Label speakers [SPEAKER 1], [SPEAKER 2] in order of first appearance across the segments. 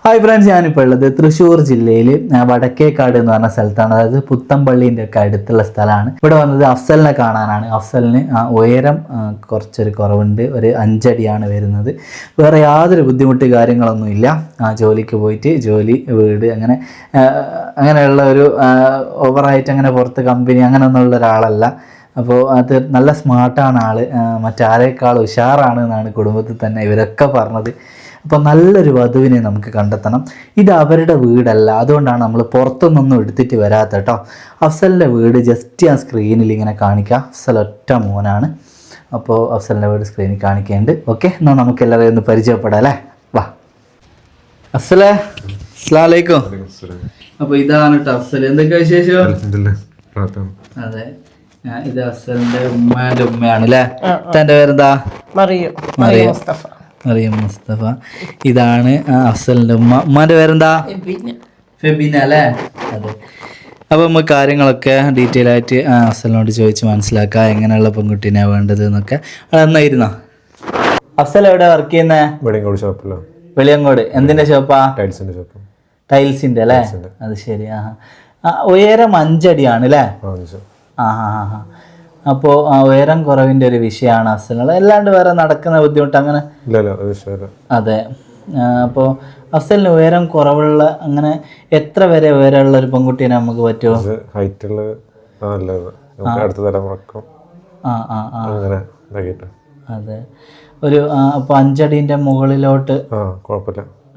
[SPEAKER 1] Hi friends, ഞാനിപ്പോൾ ഉള്ളത് തൃശ്ശൂർ ജില്ലയിൽ വടക്കേക്കാട് എന്ന് പറഞ്ഞ സ്ഥലത്താണ്. അതായത് പുത്തമ്പള്ളീൻ്റെ ഒക്കെ അടുത്തുള്ള സ്ഥലമാണ്. ഇവിടെ വന്നത് അഫ്സലിനെ കാണാനാണ്. അഫ്സലിന് ഉയരം കുറച്ചൊരു കുറവുണ്ട്, ഒരു 5 അടിയാണ് വരുന്നത്. വേറെ യാതൊരു ബുദ്ധിമുട്ട് കാര്യങ്ങളൊന്നുമില്ല. ജോലിക്ക് പോയിട്ട് ജോലി, വീട്, അങ്ങനെയുള്ള ഒരു ഓവറായിട്ട് അങ്ങനെ പുറത്ത് കമ്പനി അങ്ങനെയൊന്നുള്ള ഒരാളല്ല. അപ്പോൾ അത് നല്ല സ്മാർട്ടാണ് ആള്, മറ്റാരേക്കാൾ ഉഷാറാണ് എന്നാണ് കുടുംബത്തിൽ തന്നെ ഇവരൊക്കെ പറഞ്ഞത്. അപ്പോൾ നല്ലൊരു വധുവിനെ നമുക്ക് കണ്ടെത്തണം. ഇത് അവരുടെ വീടല്ല, അതുകൊണ്ടാണ് നമ്മൾ പുറത്തുനിന്നൊന്നും എടുത്തിട്ട് വരാത്ത കേട്ടോ. അഫ്സലിൻ്റെ വീട് ജസ്റ്റ് ആ സ്ക്രീനിൽ ഇങ്ങനെ കാണിക്കാം. അഫ്സൽ ഒറ്റ മോനാണ്. അപ്പോൾ അഫ്സലിൻ്റെ വീട് സ്ക്രീനിൽ കാണിക്കുന്നുണ്ട്. ഓക്കെ, എന്നാൽ നമുക്ക് എല്ലാവരെയും ഒന്ന് പരിചയപ്പെടാം അല്ലേ. വാ അഫ്സലേ, അസ്സലാമു അലൈക്കും. അപ്പോൾ ഇതാണ് കേട്ടോ അഫ്സൽ. എന്തൊക്കെ വിശേഷം? അതെ, ഇത് അഫ്സലിൻ്റെ ഉമ്മാൻ്റെ ഉമ്മയാണ് അല്ലേ. തൻ്റെ പേരെന്താ? മറിയം മുസ്തഫ. ഇതാണ് അഫ്സലിൻ്റെ ഉമ്മ. ഉമ്മാൻ്റെ പേരെന്താ? ഫെബിന അല്ലേ. അതെ. അപ്പോൾ നമുക്ക് കാര്യങ്ങളൊക്കെ ഡീറ്റെയിൽ ആയിട്ട് അഫ്സലിനോട് ചോദിച്ച് മനസ്സിലാക്കാം, എങ്ങനെയുള്ള പെൺകുട്ടീനെ വേണ്ടത് എന്നൊക്കെ. അത് എന്നായിരുന്നോ? അഫ്സൽ എവിടെ വർക്ക് ചെയ്യുന്നത്? വെളിയങ്കോട്. എന്തിൻ്റെ ഷോപ്പാ? ടൈൽസിൻ്റെ അല്ലേ. അത് ശരി. ഉയരം 5 അടിയാണ് അല്ലേ. അപ്പോൾ ഉയരം കുറവിൻ്റെ ഒരു വിഷയമാണ് അഫ്സലിനുള്ള, അല്ലാണ്ട് വേറെ നടക്കുന്ന ബുദ്ധിമുട്ട് അങ്ങനെ? അതെ. അപ്പോൾ അഫ്സലിന് ഉയരം കുറവുള്ള, അങ്ങനെ എത്ര വരെ ഉയരമുള്ള ഒരു പെൺകുട്ടീനെ നമുക്ക് പറ്റുമോ? അതെ, ഒരു അപ്പോൾ 5 അടീൻ്റെ മുകളിലോട്ട്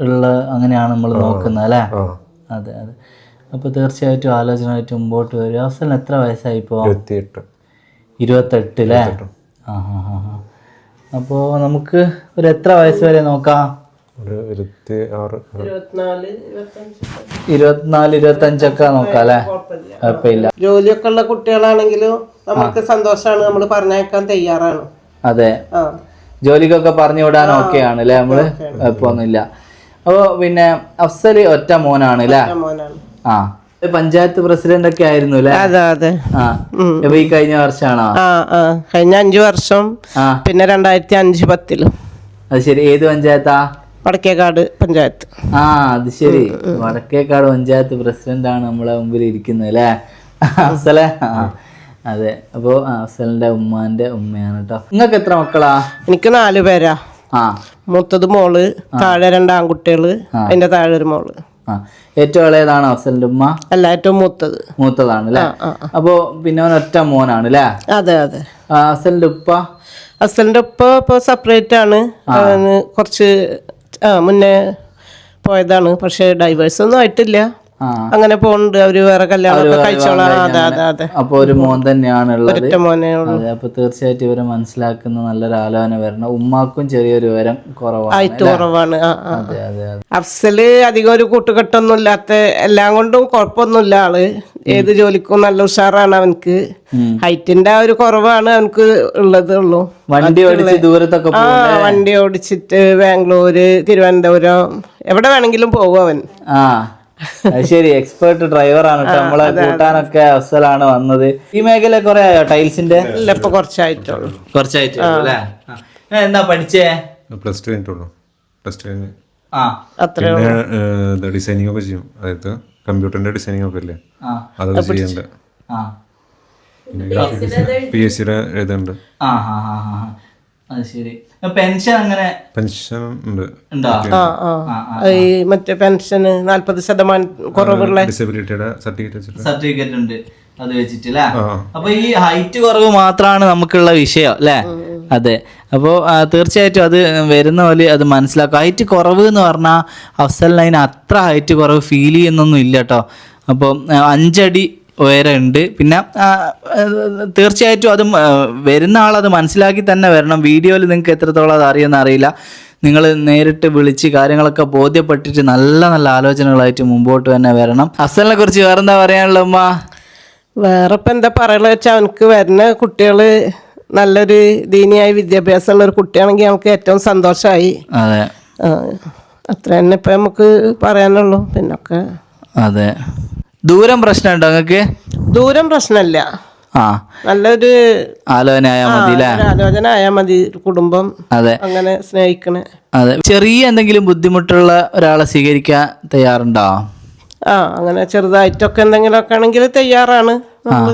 [SPEAKER 1] ഉള്ള അങ്ങനെയാണ് നമ്മൾ നോക്കുന്നത് അല്ലേ. അതെ അതെ. അപ്പോൾ തീർച്ചയായിട്ടും ആലോചനയായിട്ട് മുമ്പോട്ട് വരും. അഫ്സലിന് എത്ര വയസ്സായിപ്പോ? 28 അല്ലേ. അപ്പോൾ നമുക്ക് ഒരു എത്ര വയസ്സ് വരെ നോക്കാം? 24-25 ഒക്കെ നോക്കാം അല്ലേ. കുഴപ്പമില്ല.
[SPEAKER 2] ജോലിയൊക്കെ ഉള്ള കുട്ടികളാണെങ്കിലും നമുക്ക് സന്തോഷമാണ്, നമ്മൾ പറഞ്ഞേക്കാൻ തയ്യാറാണ്.
[SPEAKER 1] അതെ, ജോലിക്കൊക്കെ പറഞ്ഞു വിടാൻ ഓക്കെ ആണ് അല്ലേ, നമ്മള് കുഴപ്പമൊന്നുമില്ല. അപ്പോൾ പിന്നെ അഫ്സൽ ഒറ്റ മോനാണ് അല്ലേ. ആ, പഞ്ചായത്ത് പ്രസിഡന്റ് ഒക്കെ ആയിരുന്നു അല്ലേ.
[SPEAKER 2] അതെ അതെ.
[SPEAKER 1] ഈ കഴിഞ്ഞ വർഷമാണോ?
[SPEAKER 2] കഴിഞ്ഞ 5 വർഷം, പിന്നെ 2005-10.
[SPEAKER 1] അത് ശരി. ഏത് പഞ്ചായത്താ?
[SPEAKER 2] വടക്കേക്കാട് പഞ്ചായത്ത്.
[SPEAKER 1] അത് ശരി. വടക്കേക്കാട് പഞ്ചായത്ത് പ്രസിഡന്റ് ആണ് നമ്മളെ മുമ്പിൽ ഇരിക്കുന്നത് അല്ലേ അഫ്സലെ. അതെ. അപ്പോൾ അഫ്സലിന്റെ ഉമ്മാന്റെ ഉമ്മയാണ് കേട്ടോ. നിങ്ങൾക്ക് എത്ര മക്കളാ?
[SPEAKER 2] എനിക്ക് 4 പേരാ. മൂത്തത് മോള്, താഴെ 2 ആൺകുട്ടികള്, അതിന്റെ താഴെ ഒരു മോള്.
[SPEAKER 1] ഏറ്റവും ഇളയതാണ് അഫ്സലിന്റെ ഉമ്മ?
[SPEAKER 2] അല്ല, ഏറ്റവും
[SPEAKER 1] മൂത്തതാണ് അല്ലേ. അപ്പോ പിന്നെ അവൻ ഒറ്റ മോനാണ് അല്ലേ.
[SPEAKER 2] അതെ അതെ.
[SPEAKER 1] അഫ്സലിന്റെ ഉപ്പ?
[SPEAKER 2] അഫ്സലിന്റെ ഉപ്പ ഇപ്പൊ സെപ്പറേറ്റ് ആണ്. കുറച്ച് മുന്നേ പോയതാണ്, പക്ഷെ ഡൈവേഴ്സ് ഒന്നും ആയിട്ടില്ല. അങ്ങനെ പോണ്ട്, അവര് വേറെ കല്യാണം കഴിച്ചോളാം. അതെ അതെ അതെ.
[SPEAKER 1] അപ്പൊ ഒരു മോൻ തന്നെയാണ് ഉള്ളത്.
[SPEAKER 2] ഒറ്റ മോനേ ഉള്ളൂ.
[SPEAKER 1] അതെ. അപ്പൊ തീർച്ചയായിട്ടും ഇവരെ മനസ്സിലാക്കുന്ന നല്ലൊരു ആലോചന വരണം. ഉമ്മാക്കും ചെറിയൊരു ഉയരം
[SPEAKER 2] കുറവാണ്.
[SPEAKER 1] അതെ അതെ.
[SPEAKER 2] അഫ്സല് അധികം ഒരു കൂട്ടുകെട്ടൊന്നും ഇല്ലാത്ത, എല്ലാം കൊണ്ടും കുഴപ്പമൊന്നുമില്ല ആള്. ഏത് ജോലിക്കും നല്ല ഉഷാറാണ് അവനക്ക്. ഹൈറ്റിന്റെ ആ ഒരു കുറവാണ് അവനക്ക് ഉള്ളൂ.
[SPEAKER 1] വണ്ടി ഓടിച്ച് ദൂരത്തൊക്കെ
[SPEAKER 2] വണ്ടി ഓടിച്ചിട്ട് ബാംഗ്ലൂര്, തിരുവനന്തപുരം, എവിടെ വേണമെങ്കിലും പോകും അവൻ.
[SPEAKER 1] ശരി. എക്സ്പേർട്ട് ഡ്രൈവർ ആണ് കേട്ടോ. നമ്മളെ കൂട്ടാനൊക്കെ അഫ്സലാണ് വന്നത്. ഈ മേഖല കുറെ ആയോ ടൈൽസിന്റെ?
[SPEAKER 2] ഇല്ല, ഇപ്പൊ കുറച്ചായിട്ടുള്ളൂ.
[SPEAKER 1] അല്ലേ. എന്താ പഠിച്ചേ?
[SPEAKER 3] പ്ലസ് ടു കഴിഞ്ഞിട്ടുള്ളൂ.
[SPEAKER 2] പിന്നെ
[SPEAKER 3] ഡിസൈനിങ് ഒക്കെ ചെയ്യും. അതായത് കമ്പ്യൂട്ടറിന്റെ ഡിസൈനിങ് ഒക്കെ ഇല്ലേ, അതൊക്കെ ചെയ്യുന്നുണ്ട്. PSC എഴുതുന്നുണ്ട്.
[SPEAKER 1] അത് ശരി. പെൻഷൻ അങ്ങനെ?
[SPEAKER 3] പെൻഷൻ ഉണ്ട്.
[SPEAKER 2] ഈ മറ്റേ പെൻഷന് 40% കുറവുള്ള
[SPEAKER 3] ഡിസബിലിറ്റിയുടെ
[SPEAKER 1] സർട്ടിഫിക്കറ്റ് ഉണ്ട്, അത് വെച്ചിട്ടില്ലേ. അപ്പൊ ഈ ഹൈറ്റ് കുറവ് മാത്രമാണ് നമുക്കുള്ള വിഷയം അല്ലേ. അതെ. അപ്പോൾ തീർച്ചയായിട്ടും അത് വരുന്ന പോലെ അത് മനസ്സിലാക്കും. ഹൈറ്റ് കുറവ് എന്ന് പറഞ്ഞാൽ അഫ്സലിന് അതിന് അത്ര ഹൈറ്റ് കുറവ് ഫീൽ ചെയ്യുന്നൊന്നും ഇല്ല കേട്ടോ. അപ്പോൾ 5 അടി ഉയരമുണ്ട്. പിന്നെ തീർച്ചയായിട്ടും അത് വരുന്ന ആളത് മനസ്സിലാക്കി തന്നെ വരണം. വീഡിയോയിൽ നിങ്ങൾക്ക് എത്രത്തോളം അത് അറിയുമെന്ന് അറിയില്ല. നിങ്ങൾ നേരിട്ട് വിളിച്ച് കാര്യങ്ങളൊക്കെ ബോധ്യപ്പെട്ടിട്ട് നല്ല നല്ല ആലോചനകളായിട്ട് മുമ്പോട്ട് തന്നെ വരണം. അഫ്സലിനെ കുറിച്ച് വേറെന്താ പറയാനുള്ള ഉമ്മ?
[SPEAKER 2] വേറെ ഇപ്പം എന്താ പറയുക വെച്ചാൽ, അവനക്ക് വരുന്ന കുട്ടികള് നല്ലൊരു ദീനിയായ വിദ്യാഭ്യാസമുള്ള ഒരു കുട്ടിയാണെങ്കിൽ നമുക്ക് ഏറ്റവും സന്തോഷമായി.
[SPEAKER 1] അതെ,
[SPEAKER 2] അത്ര തന്നെ ഇപ്പം നമുക്ക് പറയാനുള്ളൂ. പിന്നൊക്കെ
[SPEAKER 1] അതെ. ദൂരം പ്രശ്നമുണ്ടോ നിങ്ങൾക്ക്?
[SPEAKER 2] ദൂരം പ്രശ്നമില്ല.
[SPEAKER 1] ആ
[SPEAKER 2] നല്ലൊരു
[SPEAKER 1] ആലോചന ആയാൽ മതി അല്ലേ?
[SPEAKER 2] ഒരു ആലോചന ആയാൽ മതി. ഒരു കുടുംബം
[SPEAKER 1] അതെ
[SPEAKER 2] അങ്ങനെ സ്നേഹിക്കണേ.
[SPEAKER 1] അതെ. ചെറിയ എന്തെങ്കിലും ബുദ്ധിമുട്ടുള്ള ഒരാളെ സ്വീകരിക്കാൻ തയ്യാറുണ്ടോ?
[SPEAKER 2] അങ്ങനെ ചെറുതായിട്ടൊക്കെ എന്തെങ്കിലുമൊക്കെ ആണെങ്കിൽ തയ്യാറാണ്. നമ്മൾ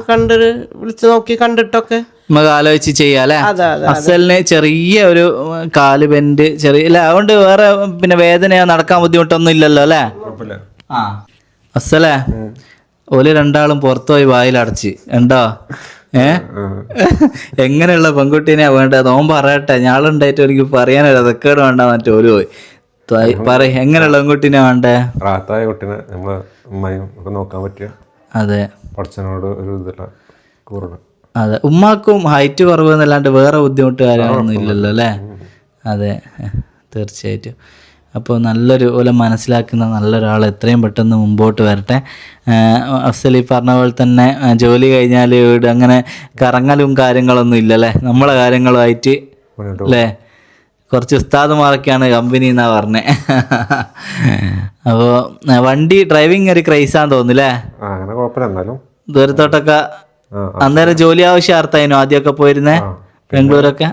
[SPEAKER 2] വിളിച്ചു നോക്കി കണ്ടിട്ടൊക്കെ
[SPEAKER 1] നമുക്ക് ആലോചിച്ച് ചെയ്യാല്ലേ?
[SPEAKER 2] അതെ അതെ
[SPEAKER 1] അഫ്സലിന് ചെറിയ ഒരു കാല് ബെൻഡ് ചെറിയ അല്ല, അതുകൊണ്ട് വേറെ പിന്നെ വേദനയോ നടക്കാൻ ബുദ്ധിമുട്ടൊന്നും ഇല്ലല്ലോ അല്ലേ?
[SPEAKER 3] കുഴപ്പമില്ല.
[SPEAKER 1] അഫ്സലേ, ഓല് രണ്ടാളും പുറത്തുപോയി വായിലടച്ച് ഉണ്ടോ? എങ്ങനെയുള്ള പെൺകുട്ടീനെയാ വേണ്ടത്? ഓൻ പറയട്ടെ, ഞാളുണ്ടായിട്ട് എനിക്ക് പറയാനല്ല, അതൊക്കെ വേണ്ട മറ്റേ ഓല് പോയി പറയും. എങ്ങനെയുള്ള പെൺകുട്ടീനെയാ വേണ്ടേ?
[SPEAKER 3] റാത്തായ കുട്ടീനെ നമ്മളെ ഉമ്മയും ഒക്കെ നോക്കാൻ പറ്റിയ.
[SPEAKER 1] അതെ,
[SPEAKER 3] പഠിച്ചനോട് ഒരു ഇതില്ല കൂറണം.
[SPEAKER 1] അതെ. ഉമ്മാക്കും ഹൈറ്റ് കുറവെന്നല്ലാണ്ട് വേറെ ബുദ്ധിമുട്ട് കാര്യങ്ങളൊന്നും ഇല്ലല്ലോ അല്ലേ? അതെ, തീർച്ചയായിട്ടും. അപ്പോൾ നല്ലൊരു പോലെ മനസ്സിലാക്കുന്ന നല്ലൊരാൾ എത്രയും പെട്ടെന്ന് മുമ്പോട്ട് വരട്ടെ. അഫ്സൽ ഈ പറഞ്ഞ പോലെ തന്നെ ജോലി കഴിഞ്ഞാൽ വീട് അങ്ങനെ കറങ്ങലും കാര്യങ്ങളൊന്നും ഇല്ലല്ലേ? നമ്മളെ കാര്യങ്ങളുമായിട്ട് അല്ലേ? കുറച്ച് ഉസ്താദുമാരൊക്കെയാണ് കമ്പനി എന്നാ പറഞ്ഞേ. അപ്പോൾ വണ്ടി ഡ്രൈവിങ് ഒരു ക്രൈസാന്ന് തോന്നുന്നില്ലേ?
[SPEAKER 3] അങ്ങനെ കുഴപ്പമില്ല. എന്നാലും
[SPEAKER 1] ദൂരത്തോട്ടൊക്കെ അന്നേരം ജോലി ആവശ്യാർത്തായിരുന്നു ആദ്യമൊക്കെ പോയിരുന്നേ ബാംഗ്ലൂരൊക്കെ?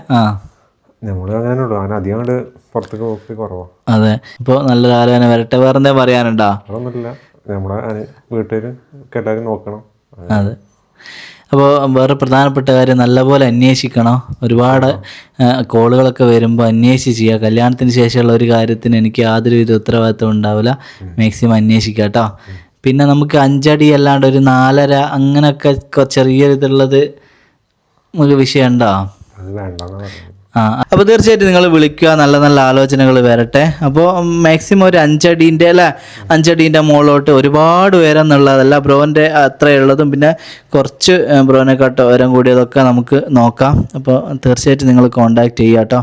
[SPEAKER 3] നമ്മള് അങ്ങനെ ഉള്ളു. അങ്ങനെ അധികം അങ്ങോട്ട് പുറത്തേക്ക് പോക്ക് കുറവാണ്.
[SPEAKER 1] അതെ. അപ്പോൾ നല്ലൊരു ആലോചന വരട്ടെ. വേറെ എന്തെങ്കിലും പറയാനുണ്ടോ?
[SPEAKER 3] അതൊന്നുമില്ല. നമ്മളെ വീട്ടിൽ കേട്ടാലും നോക്കണം.
[SPEAKER 1] അതെ. അപ്പോൾ വേറെ പ്രധാനപ്പെട്ട കാര്യം, നല്ലപോലെ അന്വേഷിക്കണം. ഒരുപാട് കോളുകളൊക്കെ വരുമ്പോൾ അന്വേഷിച്ച് ചെയ്യുക. കല്യാണത്തിന് ശേഷമുള്ള ഒരു കാര്യത്തിന് എനിക്ക് യാതൊരു വിധ ഉത്തരവാദിത്വം ഉണ്ടാവില്ല. മാക്സിമം അന്വേഷിക്കുക കേട്ടോ. പിന്നെ നമുക്ക് 5 അടി അല്ലാണ്ട് ഒരു 4.5 അങ്ങനെയൊക്കെ ചെറിയ ഇതുള്ളത് നമുക്ക് വിഷയം ഉണ്ടോ?
[SPEAKER 3] അത് വേണ്ടെന്ന് പറഞ്ഞു.
[SPEAKER 1] അപ്പോൾ തീർച്ചയായിട്ടും നിങ്ങൾ വിളിക്കുക, നല്ല നല്ല ആലോചനകൾ വരട്ടെ. അപ്പോൾ മാക്സിമം ഒരു 5 അടീൻ്റെ അല്ല 5 അടീൻ്റെ മുകളിലോട്ട് ഒരുപാട് ഉയരം എന്നുള്ളതല്ല, ബ്രോൻ്റെ അത്രയുള്ളതും പിന്നെ കുറച്ച് ബ്രോനെക്കാട്ടോ ഉയരം കൂടിയതൊക്കെ നമുക്ക് നോക്കാം. അപ്പോൾ തീർച്ചയായിട്ടും നിങ്ങൾ കോൺടാക്റ്റ് ചെയ്യുക കേട്ടോ.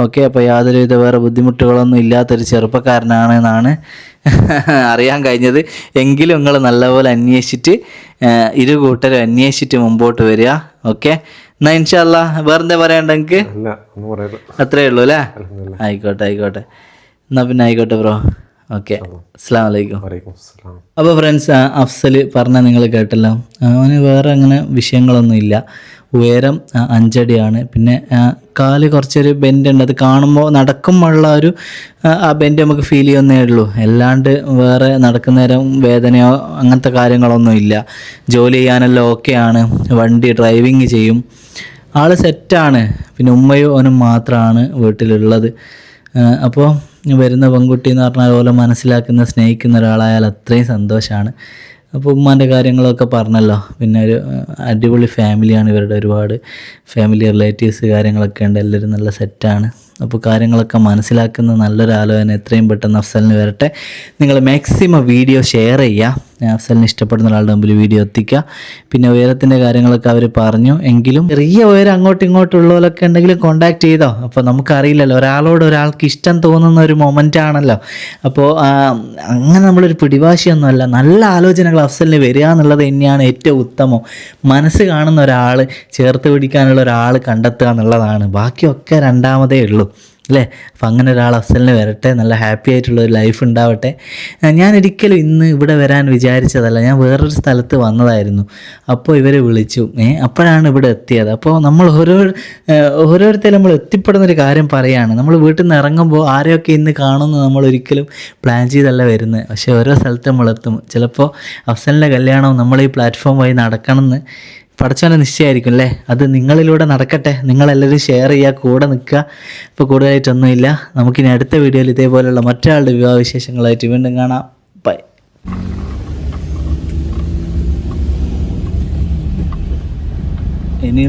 [SPEAKER 1] ഓക്കെ. അപ്പോൾ യാതൊരുവിധ വേറെ ബുദ്ധിമുട്ടുകളൊന്നും ഇല്ലാത്തൊരു ചെറുപ്പക്കാരനാണ് എന്നാണ് അറിയാൻ കഴിഞ്ഞത്. എങ്കിലും നിങ്ങൾ നല്ലപോലെ അന്വേഷിച്ചിട്ട് ഇരു കൂട്ടരും അന്വേഷിച്ചിട്ട് മുമ്പോട്ട് വരിക. ഓക്കെ. എന്നാൽ ഇൻഷാ അല്ലാ വേറെന്താ പറയണ്ടെങ്കിൽ അത്രേ ഉള്ളൂ അല്ലേ? ആയിക്കോട്ടെ. എന്നാൽ പിന്നെ ആയിക്കോട്ടെ ബ്രോ. ഓക്കെ. അസ്സലാമു അലൈക്കും. അപ്പോൾ ഫ്രണ്ട്സ്, അഫ്സൽ പറഞ്ഞ നിങ്ങൾ കേട്ടല്ലോ. അവന് വേറെ അങ്ങനെ വിഷയങ്ങളൊന്നും ഇല്ല. ഉയരം 5 അടിയാണ്. പിന്നെ കാല് കുറച്ചൊരു ബെൻഡ് ഉണ്ട്. അത് കാണുമ്പോൾ നടക്കുമ്പോഴുള്ള ഒരു ആ ബെൻഡ് നമുക്ക് ഫീൽ ചെയ്യുന്നേ ഉള്ളൂ. അല്ലാണ്ട് വേറെ നടക്കുന്ന നേരം വേദനയോ അങ്ങനത്തെ കാര്യങ്ങളൊന്നും ഇല്ല. ജോലി ചെയ്യാനെല്ലാം ഓക്കെയാണ്. വണ്ടി ഡ്രൈവിങ് ചെയ്യും. ആൾ സെറ്റാണ്. പിന്നെ ഉമ്മയും ഓനും മാത്രമാണ് വീട്ടിലുള്ളത്. അപ്പോൾ വരുന്ന പെൺകുട്ടി എന്ന് പറഞ്ഞാൽ അതുപോലെ മനസ്സിലാക്കുന്ന സ്നേഹിക്കുന്ന ഒരാളായാൽ അത്രയും സന്തോഷമാണ്. അപ്പോൾ ഉമ്മാൻ്റെ കാര്യങ്ങളൊക്കെ പറഞ്ഞല്ലോ. പിന്നെ ഒരു അടിപൊളി ഫാമിലിയാണ് ഇവരുടെ. ഒരുപാട് ഫാമിലി റിലേറ്റീവ്സ് കാര്യങ്ങളൊക്കെ ഉണ്ട്. എല്ലാവരും നല്ല സെറ്റാണ്. അപ്പോൾ കാര്യങ്ങളൊക്കെ മനസ്സിലാക്കുന്ന നല്ലൊരു ആലോചന എത്രയും പെട്ടെന്ന് അഫ്സലിന് വരട്ടെ. നിങ്ങൾ മാക്സിമം വീഡിയോ ഷെയർ ചെയ്യുക. അഫ്സലിന് ഇഷ്ടപ്പെടുന്ന ഒരാളുടെ മുമ്പിൽ വീഡിയോ എത്തിക്കുക. പിന്നെ ഉയരത്തിൻ്റെ കാര്യങ്ങളൊക്കെ അവർ പറഞ്ഞു. എങ്കിലും ചെറിയ ഉയരം അങ്ങോട്ടും ഇങ്ങോട്ടുള്ളവരൊക്കെ ഉണ്ടെങ്കിൽ കോൺടാക്ട് ചെയ്തോ. അപ്പോൾ നമുക്കറിയില്ലല്ലോ, ഒരാളോട് ഒരാൾക്ക് ഇഷ്ടം തോന്നുന്ന ഒരു മൊമെൻ്റ് ആണല്ലോ. അപ്പോൾ അങ്ങനെ നമ്മളൊരു പിടിവാശിയൊന്നുമല്ല. നല്ല ആലോചനകൾ അഫ്സലിന് വരിക എന്നുള്ളത് തന്നെയാണ് ഏറ്റവും ഉത്തമം. മനസ്സ് കാണുന്ന ഒരാൾ, ചേർത്ത് പിടിക്കാനുള്ള ഒരാൾ കണ്ടെത്തുക എന്നുള്ളതാണ്. ബാക്കിയൊക്കെ രണ്ടാമതേ ഉള്ളൂ അല്ലേ? അപ്പം അങ്ങനെ ഒരാൾ അഫ്സലിന് വരട്ടെ. നല്ല ഹാപ്പി ആയിട്ടുള്ളൊരു ലൈഫ് ഉണ്ടാവട്ടെ. ഞാൻ ഒരിക്കലും ഇന്ന് ഇവിടെ വരാൻ വിചാരിച്ചതല്ല. ഞാൻ വേറൊരു സ്ഥലത്ത് വന്നതായിരുന്നു. അപ്പോൾ ഇവർ വിളിച്ചു. അപ്പോഴാണ് ഇവിടെ എത്തിയത്. അപ്പോൾ നമ്മൾ ഓരോരുത്തരും നമ്മൾ എത്തിപ്പെടുന്നൊരു കാര്യം പറയുകയാണ്. നമ്മൾ വീട്ടിൽ നിന്ന് ഇറങ്ങുമ്പോൾ ആരെയൊക്കെ ഇന്ന് കാണുമെന്ന് നമ്മൾ ഒരിക്കലും പ്ലാൻ ചെയ്തല്ല വരുന്നത്. പക്ഷേ ഓരോ സ്ഥലത്ത് നമ്മളെത്തും. ചിലപ്പോൾ അഫ്സലിൻ്റെ കല്യാണം നമ്മൾ ഈ പ്ലാറ്റ്ഫോം വഴി നടക്കണമെന്ന് പഠിച്ചവനെ നിശ്ചയമായിരിക്കും അല്ലേ? അത് നിങ്ങളിലൂടെ നടക്കട്ടെ. നിങ്ങളെല്ലാവരും ഷെയർ ചെയ്യുക, കൂടെ നിൽക്കുക. ഇപ്പോൾ കൂടുതലായിട്ടൊന്നുമില്ല. നമുക്കിനി അടുത്ത വീഡിയോയിൽ ഇതേപോലെയുള്ള മറ്റൊരാളുടെ വിവാഹ വിശേഷങ്ങളായിട്ട് വീണ്ടും കാണാം. ബൈ. ഇനി